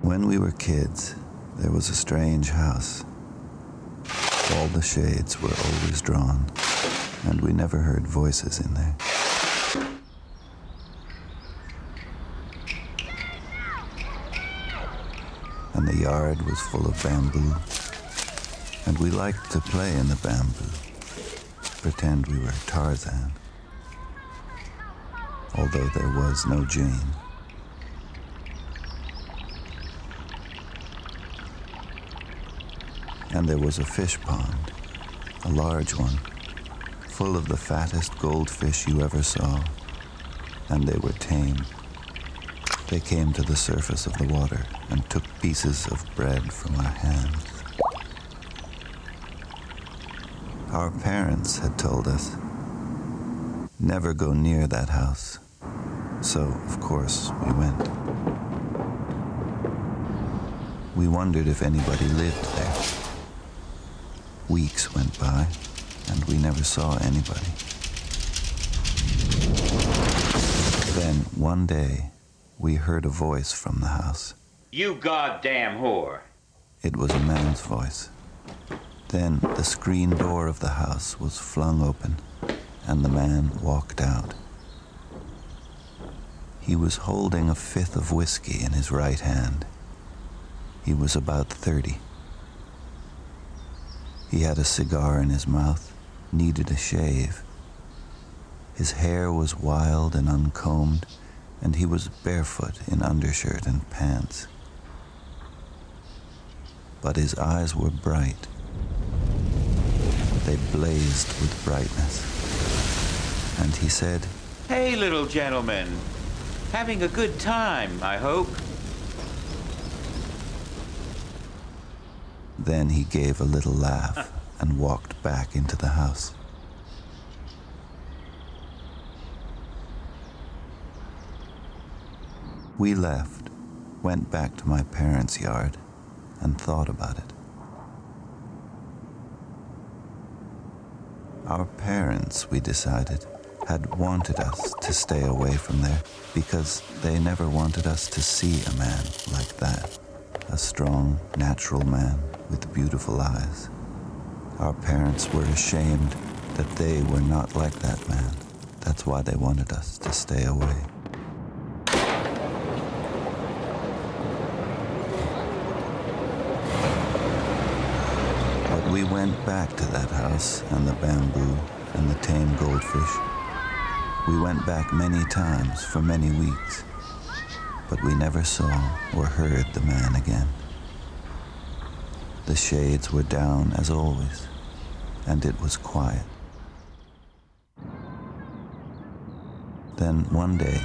When we were kids, there was a strange house. All the shades were always drawn, and we never heard voices in there. And the yard was full of bamboo, and we liked to play in the bamboo, pretend we were Tarzan, although there was no Jane. And there was a fish pond, a large one, full of the fattest goldfish you ever saw, and they were tame. They came to the surface of the water and took pieces of bread from our hands. Our parents had told us, never go near that house. So, of course, we went. We wondered if anybody lived there. Weeks went by, and we never saw anybody. Then, one day, we heard a voice from the house. You goddamn whore. It was a man's voice. Then the screen door of the house was flung open, and the man walked out. He was holding a fifth of whiskey in his right hand. He was about 30. He had a cigar in his mouth, needed a shave. His hair was wild and uncombed, and he was barefoot in undershirt and pants. But his eyes were bright. They blazed with brightness. And he said, Hey, little gentleman. Having a good time, I hope. Then he gave a little laugh and walked back into the house. We left, went back to my parents' yard, and thought about it. Our parents, we decided, had wanted us to stay away from there because they never wanted us to see a man like that, a strong, natural man with beautiful eyes. Our parents were ashamed that they were not like that man. That's why they wanted us to stay away. But we went back to that house and the bamboo and the tame goldfish. We went back many times for many weeks, but we never saw or heard the man again. The shades were down as always, and it was quiet. Then one day,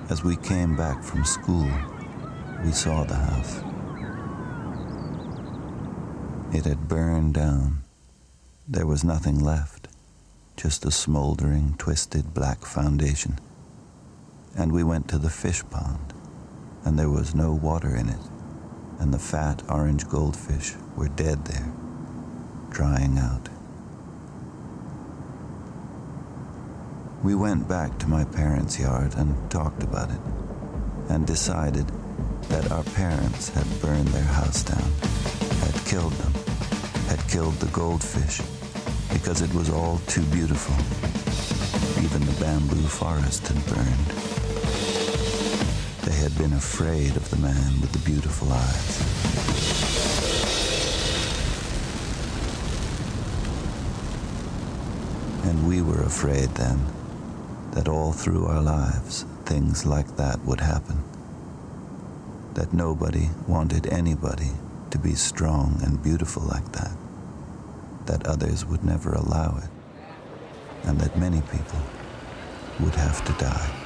as we came back from school, we saw the house. It had burned down. There was nothing left, just a smoldering, twisted black foundation. And we went to the fish pond, and there was no water in it, and the fat orange goldfish were dead there, drying out. We went back to my parents' yard and talked about it, and decided that our parents had burned their house down, had killed them, had killed the goldfish, because it was all too beautiful. Even the bamboo forest had burned. They had been afraid of the man with the beautiful eyes. And we were afraid then that all through our lives, things like that would happen. That nobody wanted anybody to be strong and beautiful like that. That others would never allow it. And that many people would have to die.